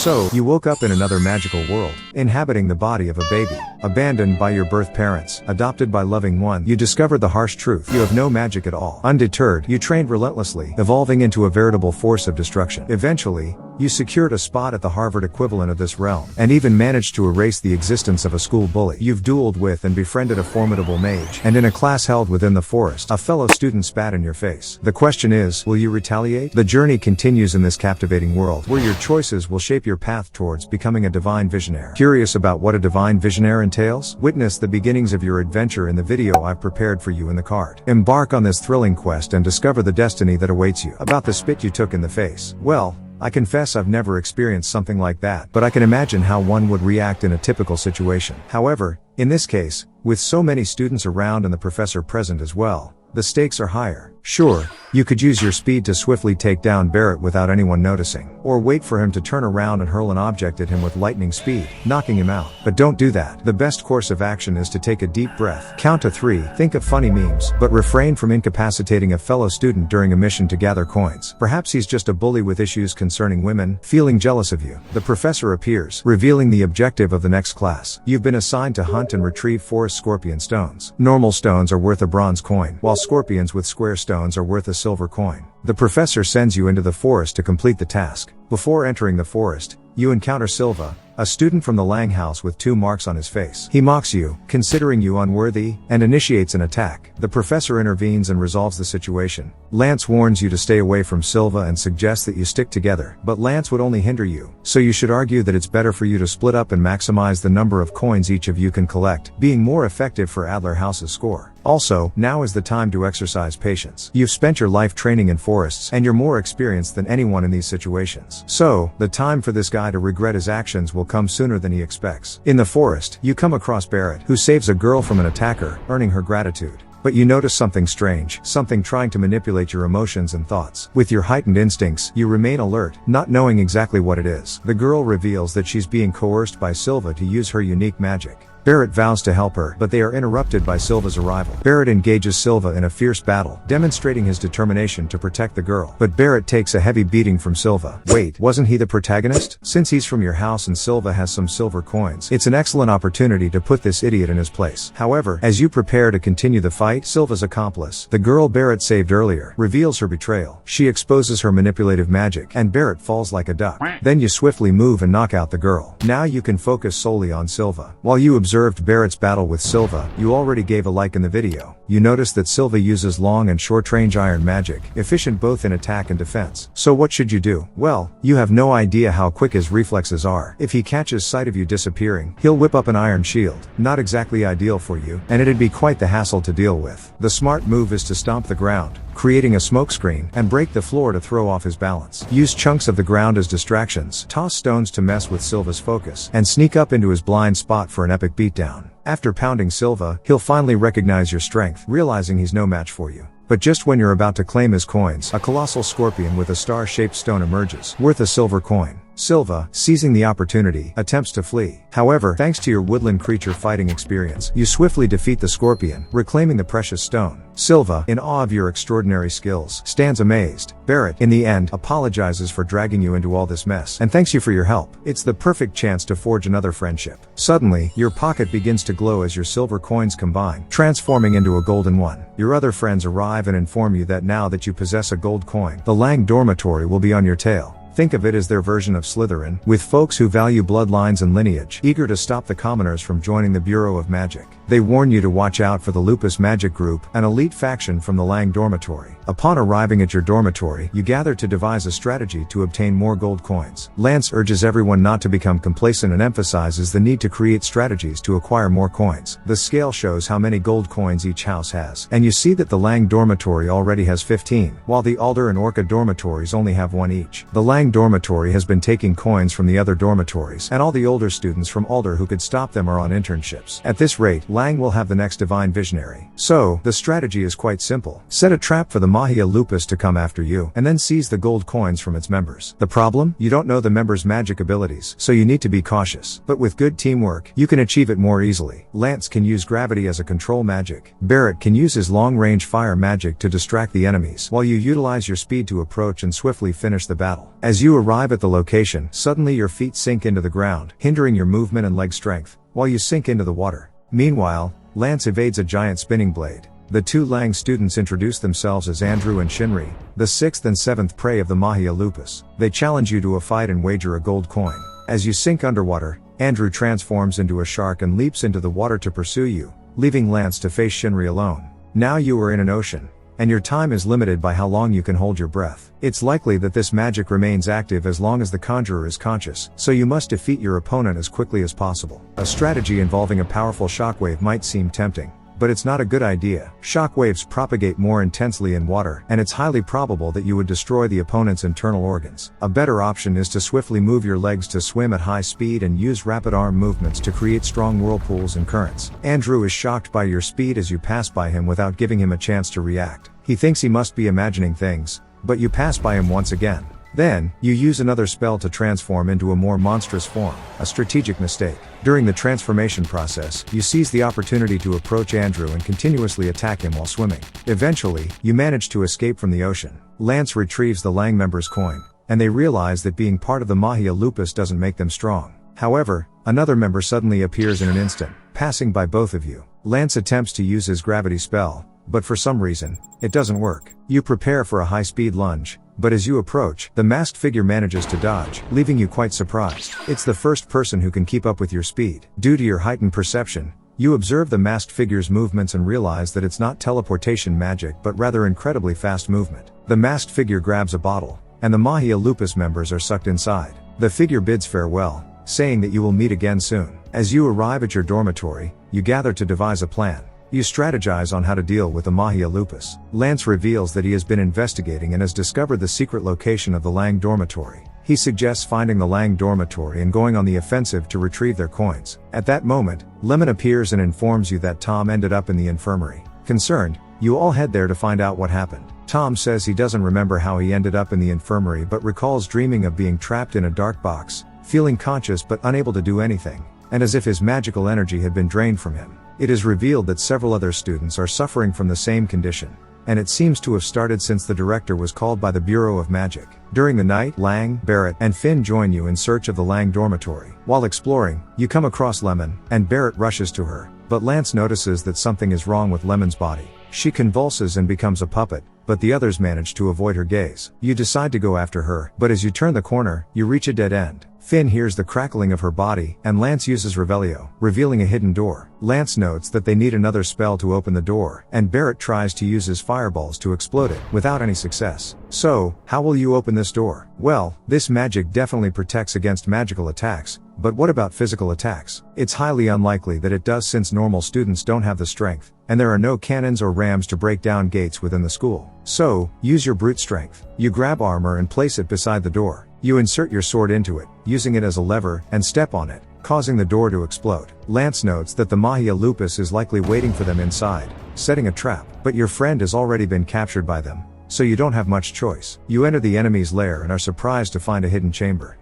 So, you woke up in another magical world, inhabiting the body of a baby. Abandoned by your birth parents, adopted by loving one, you discovered the harsh truth. You have no magic at all. Undeterred, you trained relentlessly, evolving into a veritable force of destruction. Eventually, you secured a spot at the Harvard equivalent of this realm, and even managed to erase the existence of a school bully. You've dueled with and befriended a formidable mage, and in a class held within the forest, a fellow student spat in your face. The question is, will you retaliate? The journey continues in this captivating world, where your choices will shape your path towards becoming a divine visionaire. Curious about what a divine visionaire entails? Witness the beginnings of your adventure in the video I've prepared for you in the card. Embark on this thrilling quest and discover the destiny that awaits you. About the spit you took in the face. Well, I confess I've never experienced something like that, but I can imagine how one would react in a typical situation. However, in this case, with so many students around and the professor present as well, the stakes are higher. Sure, you could use your speed to swiftly take down Barrett without anyone noticing, or wait for him to turn around and hurl an object at him with lightning speed, knocking him out. But don't do that. The best course of action is to take a deep breath, count to 3, think of funny memes, but refrain from incapacitating a fellow student during a mission to gather coins. Perhaps he's just a bully with issues concerning women, feeling jealous of you. The professor appears, revealing the objective of the next class. You've been assigned to hunt and retrieve forest scorpion stones. Normal stones are worth a bronze coin, while scorpions with square stones are worth a silver coin. The professor sends you into the forest to complete the task. Before entering the forest, you encounter Silva, a student from the Lang house with 2 marks on his face. He mocks you, considering you unworthy, and initiates an attack. The professor intervenes and resolves the situation. Lance warns you to stay away from Silva and suggests that you stick together, but Lance would only hinder you. So you should argue that it's better for you to split up and maximize the number of coins each of you can collect, being more effective for Adler House's score. Also, now is the time to exercise patience. You've spent your life training in forests, and you're more experienced than anyone in these situations. So, the time for this guy to regret his actions will come sooner than he expects. In the forest, you come across Barrett, who saves a girl from an attacker, earning her gratitude. But you notice something strange, something trying to manipulate your emotions and thoughts. With your heightened instincts, you remain alert, not knowing exactly what it is. The girl reveals that she's being coerced by Silva to use her unique magic. Barrett vows to help her, but they are interrupted by Silva's arrival. Barrett engages Silva in a fierce battle, demonstrating his determination to protect the girl. But Barrett takes a heavy beating from Silva. Wait, wasn't he the protagonist? Since he's from your house and Silva has some silver coins, it's an excellent opportunity to put this idiot in his place. However, as you prepare to continue the fight, Silva's accomplice, the girl Barrett saved earlier, reveals her betrayal. She exposes her manipulative magic, and Barrett falls like a duck. Then you swiftly move and knock out the girl. Now you can focus solely on Silva. While you observed Barrett's battle with Silva, you already gave a like in the video. You notice that Silva uses long and short-range iron magic, efficient both in attack and defense. So what should you do? Well, you have no idea how quick his reflexes are. If he catches sight of you disappearing, he'll whip up an iron shield. Not exactly ideal for you, and it'd be quite the hassle to deal with. The smart move is to stomp the ground, creating a smokescreen, and break the floor to throw off his balance. Use chunks of the ground as distractions, toss stones to mess with Silva's focus, and sneak up into his blind spot for an epic beatdown. After pounding Silva, he'll finally recognize your strength, realizing he's no match for you. But just when you're about to claim his coins, a colossal scorpion with a star-shaped stone emerges, worth a silver coin. Silva, seizing the opportunity, attempts to flee. However, thanks to your woodland creature fighting experience, you swiftly defeat the scorpion, reclaiming the precious stone. Silva, in awe of your extraordinary skills, stands amazed. Barrett, in the end, apologizes for dragging you into all this mess, and thanks you for your help. It's the perfect chance to forge another friendship. Suddenly, your pocket begins to glow as your silver coins combine, transforming into a golden one. Your other friends arrive and inform you that now that you possess a gold coin, the Lang dormitory will be on your tail. Think of it as their version of Slytherin, with folks who value bloodlines and lineage, eager to stop the commoners from joining the Bureau of Magic. They warn you to watch out for the Lupus Magic Group, an elite faction from the Lang dormitory. Upon arriving at your dormitory, you gather to devise a strategy to obtain more gold coins. Lance urges everyone not to become complacent and emphasizes the need to create strategies to acquire more coins. The scale shows how many gold coins each house has, and you see that the Lang dormitory already has 15, while the Alder and Orca dormitories only have 1 each. The Lang dormitory has been taking coins from the other dormitories, and all the older students from Alder who could stop them are on internships. At this rate, Lang will have the next divine visionary. So, the strategy is quite simple. Set a trap for the Mahia Lupus to come after you, and then seize the gold coins from its members. The problem? You don't know the members' magic abilities, so you need to be cautious. But with good teamwork, you can achieve it more easily. Lance can use gravity as a control magic. Barrett can use his long-range fire magic to distract the enemies, while you utilize your speed to approach and swiftly finish the battle. As you arrive at the location, suddenly your feet sink into the ground, hindering your movement and leg strength, while you sink into the water. Meanwhile, Lance evades a giant spinning blade. The two Lang students introduce themselves as Andrew and Shinri, the 6th and 7th prey of the Mahia Lupus. They challenge you to a fight and wager a gold coin. As you sink underwater, Andrew transforms into a shark and leaps into the water to pursue you, leaving Lance to face Shinri alone. Now you are in an ocean, and your time is limited by how long you can hold your breath. It's likely that this magic remains active as long as the conjurer is conscious, so you must defeat your opponent as quickly as possible. A strategy involving a powerful shockwave might seem tempting, but it's not a good idea. Shockwaves propagate more intensely in water, and it's highly probable that you would destroy the opponent's internal organs. A better option is to swiftly move your legs to swim at high speed and use rapid arm movements to create strong whirlpools and currents. Andrew is shocked by your speed as you pass by him without giving him a chance to react. He thinks he must be imagining things, but you pass by him once again. Then, you use another spell to transform into a more monstrous form, a strategic mistake. During the transformation process, you seize the opportunity to approach Andrew and continuously attack him while swimming. Eventually, you manage to escape from the ocean. Lance retrieves the Lang members' coin, and they realize that being part of the Mahia Lupus doesn't make them strong. However, another member suddenly appears in an instant, passing by both of you. Lance attempts to use his gravity spell, but for some reason, it doesn't work. You prepare for a high-speed lunge, but as you approach, the masked figure manages to dodge, leaving you quite surprised. It's the first person who can keep up with your speed. Due to your heightened perception, you observe the masked figure's movements and realize that it's not teleportation magic but rather incredibly fast movement. The masked figure grabs a bottle, and the Mahia Lupus members are sucked inside. The figure bids farewell, saying that you will meet again soon. As you arrive at your dormitory, you gather to devise a plan. You strategize on how to deal with the Mahia Lupus. Lance reveals that he has been investigating and has discovered the secret location of the Lang dormitory. He suggests finding the Lang dormitory and going on the offensive to retrieve their coins. At that moment, Lemon appears and informs you that Tom ended up in the infirmary. Concerned, you all head there to find out what happened. Tom says he doesn't remember how he ended up in the infirmary but recalls dreaming of being trapped in a dark box, feeling conscious but unable to do anything, and as if his magical energy had been drained from him. It is revealed that several other students are suffering from the same condition, and it seems to have started since the director was called by the Bureau of Magic. During the night, Lang, Barrett, and Finn join you in search of the Lang dormitory. While exploring, you come across Lemon, and Barrett rushes to her, but Lance notices that something is wrong with Lemon's body. She convulses and becomes a puppet, but the others manage to avoid her gaze. You decide to go after her, but as you turn the corner, you reach a dead end. Finn hears the crackling of her body, and Lance uses Revelio, revealing a hidden door. Lance notes that they need another spell to open the door, and Barrett tries to use his fireballs to explode it, without any success. So, how will you open this door? Well, this magic definitely protects against magical attacks, but what about physical attacks? It's highly unlikely that it does since normal students don't have the strength, and there are no cannons or rams to break down gates within the school. So, use your brute strength. You grab armor and place it beside the door. You insert your sword into it, using it as a lever, and step on it, causing the door to explode. Lance notes that the Mahia Lupus is likely waiting for them inside, setting a trap, but your friend has already been captured by them, so you don't have much choice. You enter the enemy's lair and are surprised to find a hidden chamber.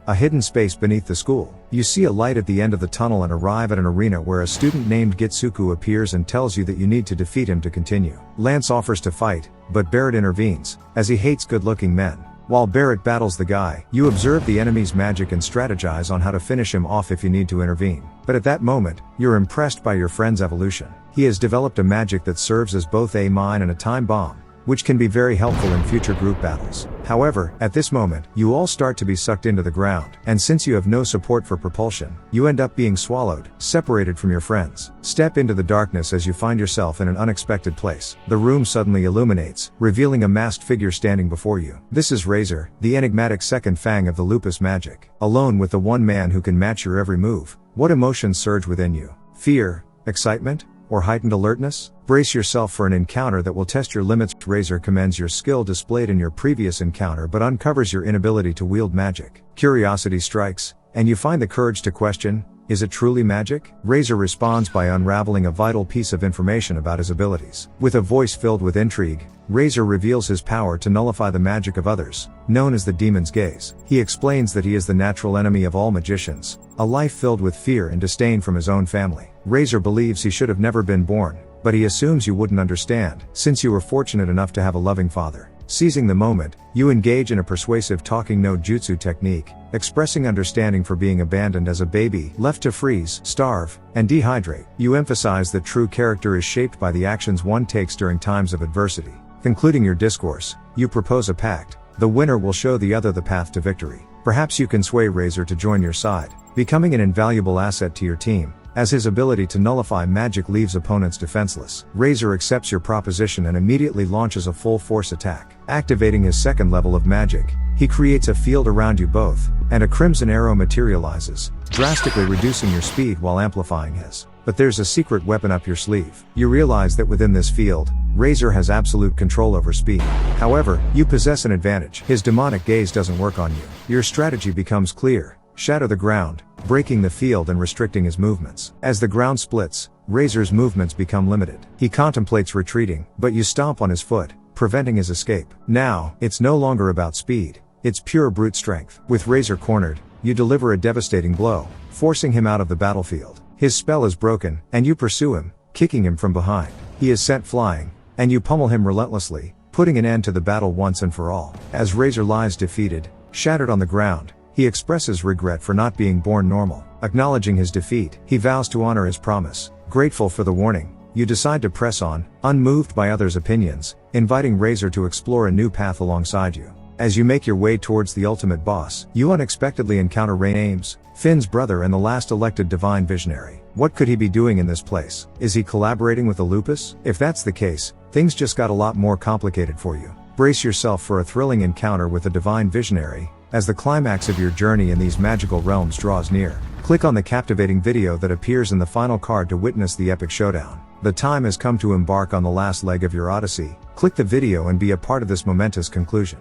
A hidden space beneath the school. You see a light at the end of the tunnel and arrive at an arena where a student named Gitsuku appears and tells you that you need to defeat him to continue. Lance offers to fight, but Barrett intervenes, as he hates good-looking men. While Barrett battles the guy, you observe the enemy's magic and strategize on how to finish him off if you need to intervene. But at that moment, you're impressed by your friend's evolution. He has developed a magic that serves as both a mine and a time bomb, which can be very helpful in future group battles. However, at this moment, you all start to be sucked into the ground, and since you have no support for propulsion, you end up being swallowed, separated from your friends. Step into the darkness as you find yourself in an unexpected place. The room suddenly illuminates, revealing a masked figure standing before you. This is Razor, the enigmatic second fang of the Lupus magic. Alone with the one man who can match your every move, what emotions surge within you? Fear, excitement, or heightened alertness? Brace yourself for an encounter that will test your limits. Razor commends your skill displayed in your previous encounter but uncovers your inability to wield magic. Curiosity strikes, and you find the courage to question, Is it truly magic? Razor responds by unraveling a vital piece of information about his abilities. With a voice filled with intrigue, Razor reveals his power to nullify the magic of others, known as the demon's gaze. He explains that he is the natural enemy of all magicians, a life filled with fear and disdain from his own family. Razor believes he should have never been born, but he assumes you wouldn't understand, since you were fortunate enough to have a loving father. Seizing the moment, you engage in a persuasive talking no jutsu technique, expressing understanding for being abandoned as a baby, left to freeze, starve, and dehydrate. You emphasize that true character is shaped by the actions one takes during times of adversity. Concluding your discourse, you propose a pact. The winner will show the other the path to victory. Perhaps you can sway Razor to join your side, becoming an invaluable asset to your team, as his ability to nullify magic leaves opponents defenseless. Razor accepts your proposition and immediately launches a full-force attack. Activating his second level of magic, he creates a field around you both, and a crimson arrow materializes, drastically reducing your speed while amplifying his. But there's a secret weapon up your sleeve. You realize that within this field, Razor has absolute control over speed. However, you possess an advantage. His demonic gaze doesn't work on you. Your strategy becomes clear. Shatter the ground, breaking the field and restricting his movements. As the ground splits, Razor's movements become limited. He contemplates retreating, but you stomp on his foot, preventing his escape. Now, it's no longer about speed. It's pure brute strength. With Razor cornered, you deliver a devastating blow, forcing him out of the battlefield. His spell is broken, and you pursue him, kicking him from behind. He is sent flying, and you pummel him relentlessly, putting an end to the battle once and for all. As Razor lies defeated, shattered on the ground, he expresses regret for not being born normal. Acknowledging his defeat, he vows to honor his promise. Grateful for the warning, you decide to press on, unmoved by others' opinions, inviting Razor to explore a new path alongside you. As you make your way towards the ultimate boss, you unexpectedly encounter Rain Ames, Finn's brother and the last elected divine visionary. What could he be doing in this place? Is he collaborating with the Lupus? If that's the case, things just got a lot more complicated for you. Brace yourself for a thrilling encounter with the divine visionary, as the climax of your journey in these magical realms draws near. Click on the captivating video that appears in the final card to witness the epic showdown. The time has come to embark on the last leg of your odyssey. Click the video and be a part of this momentous conclusion.